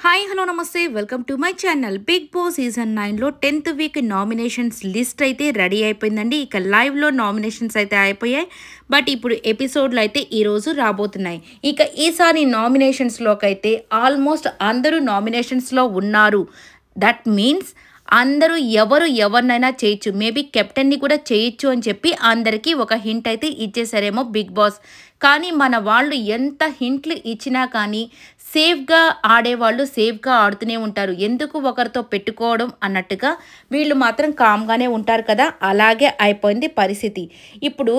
Hi hello నమస్తే welcome to my channel. Bigg Boss season 9లో 10th week nominations list అయితే ready అయిపోయిందండి. ఇక లైవ్లో నామినేషన్స్ అయితే అయిపోయాయి. బట్ ఇప్పుడు ఎపిసోడ్లు అయితే ఈరోజు రాబోతున్నాయి. ఇక ఈసారి నామినేషన్స్లోకి అయితే ఆల్మోస్ట్ అందరూ నామినేషన్స్లో ఉన్నారు. దట్ మీన్స్ అందరూ ఎవరినైనా చేయొచ్చు, మేబీ కెప్టెన్ని కూడా చేయొచ్చు అని చెప్పి అందరికీ ఒక హింట్ అయితే ఇచ్చేసారేమో బిగ్ బాస్. కానీ మన వాళ్ళు ఎంత హింట్లు ఇచ్చినా కానీ సేఫ్గా ఆడేవాళ్ళు సేఫ్గా ఆడుతూనే ఉంటారు. ఎందుకు ఒకరితో పెట్టుకోవడం అన్నట్టుగా వీళ్ళు మాత్రం కామ్గానే ఉంటారు కదా, అలాగే అయిపోయింది పరిస్థితి. ఇప్పుడు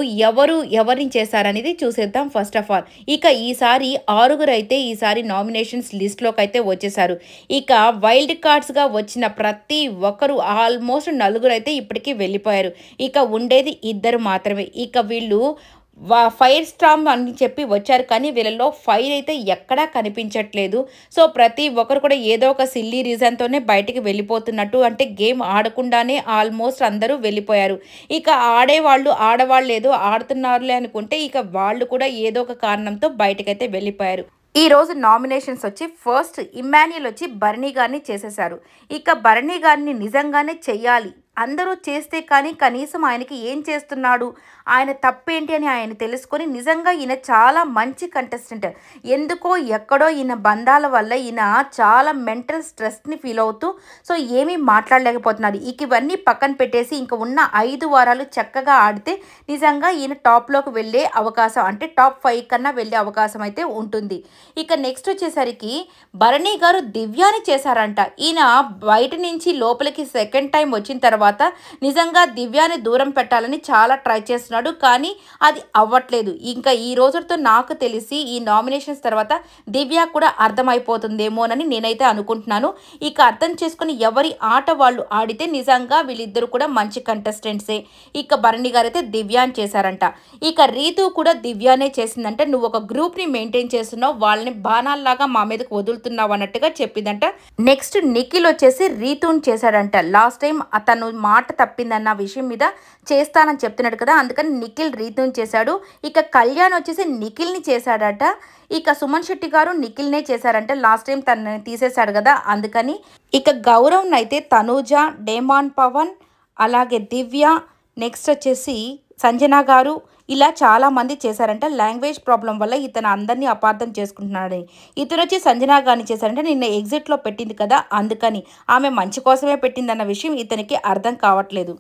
ఎవరిని చేశారనేది చూసేద్దాం. ఫస్ట్ ఆఫ్ ఆల్ ఇక ఈసారి 6 అయితే ఈసారి నామినేషన్స్ లిస్ట్లోకి అయితే వచ్చేసారు. ఇక వైల్డ్ కార్డ్స్గా వచ్చిన ప్రతి ఒక్కరు ఆల్మోస్ట్ 4 అయితే ఇప్పటికీ వెళ్ళిపోయారు. ఇక ఉండేది 2 మాత్రమే. ఇక వీళ్ళు ఫైర్ స్టార్మ్ అని చెప్పి వచ్చారు, కానీ వీళ్ళలో ఫైర్ అయితే ఎక్కడా కనిపించట్లేదు. సో ప్రతి ఒక్కరు కూడా ఏదో ఒక సిల్లీ రీజన్తోనే బయటికి వెళ్ళిపోతున్నట్టు, అంటే గేమ్ ఆడకుండానే ఆల్మోస్ట్ అందరూ వెళ్ళిపోయారు. ఇక ఆడవాళ్ళు ఏదో ఆడుతున్నారులే అనుకుంటే ఇక వాళ్ళు కూడా ఏదో ఒక కారణంతో బయటకైతే వెళ్ళిపోయారు. ఈ రోజు నామినేషన్స్ వచ్చి ఫస్ట్ ఇమ్మాన్యుయల్ వచ్చి బర్నీ గారిని చేసేశారు. ఇక బర్నీ గారిని నిజంగానే చెయ్యాలి, అందరూ చేస్తే కానీ కనీసం ఆయనకి ఏం చేస్తున్నాడు, ఆయన తప్పేంటి అని ఆయన తెలుసుకొని నిజంగా ఈయన చాలా మంచి కంటెస్టెంట్. ఎందుకో ఎక్కడో ఈయన బంధాల వల్ల ఈయన చాలా మెంటల్ స్ట్రెస్ని ఫీల్ అవుతూ సో ఏమీ మాట్లాడలేకపోతున్నారు. ఇక ఇవన్నీ పక్కన పెట్టేసి ఇంక ఉన్న 5 వారాలు చక్కగా ఆడితే నిజంగా ఈయన టాప్లోకి వెళ్ళే అవకాశం, అంటే టాప్ 5 కన్నా వెళ్ళే అవకాశం అయితే ఉంటుంది. ఇక నెక్స్ట్ వచ్చేసరికి భరణి గారు దివ్యాని చేశారంట. ఈయన బయట నుంచి లోపలికి సెకండ్ టైం వచ్చిన తర్వాత నిజంగా దివ్యాని దూరం పెట్టాలని చాలా ట్రై చేస్తున్నాడు, కానీ అది అవ్వట్లేదు. ఇంకా ఈ రోజుతో నాకు తెలిసి ఈ నామినేషన్స్ తర్వాత దివ్య కూడా అర్థమైపోతుందేమోనని నేనైతే అనుకుంటున్నాను. ఇక అర్థం చేసుకుని ఎవరి ఆట వాళ్ళు ఆడితే నిజంగా వీళ్ళిద్దరు కూడా మంచి కంటెస్టెంట్సే. ఇక భరణి గారు అయితే దివ్యాని చేశారంట. ఇక రీతు కూడా దివ్యానే చేసిందంటే, నువ్వు ఒక గ్రూప్ని మెయింటైన్ చేస్తున్నావు, వాళ్ళని బాణాల్లాగా మా మీదకి వదులుతున్నావు అన్నట్టుగా చెప్పిందంట. నెక్స్ట్ నిఖిల్ వచ్చేసి రీతుని చేశాడంట. లాస్ట్ టైం అతను మాట తప్పిందన్న విషయం మీద చేస్తానని చెప్తున్నాడు కదా, అందుకని నిఖిల్ రీతుని చేశాడు. ఇక కళ్యాణ్ వచ్చేసి నిఖిల్ని చేశాడట. ఇక సుమన్ శెట్టి గారు నిఖిల్నే చేశారంటే, లాస్ట్ టైం తనని తీసేశాడు కదా అందుకని. ఇక గౌరవ్ని అయితే తనూజ, డేమాన్ పవన్, అలాగే దివ్య, నెక్స్ట్ వచ్చేసి సంజన గారు, ఇలా చాలామంది చేశారంట. లాంగ్వేజ్ ప్రాబ్లం వల్ల ఇతను అందరినీ అపార్థం చేసుకుంటున్నాడని. ఇతను వచ్చి సంజన గారిని చేశారంటే నిన్న ఎగ్జిట్లో పెట్టింది కదా అందుకని, ఆమె మంచి కోసమే పెట్టిందన్న విషయం ఇతనికి అర్థం కావట్లేదు.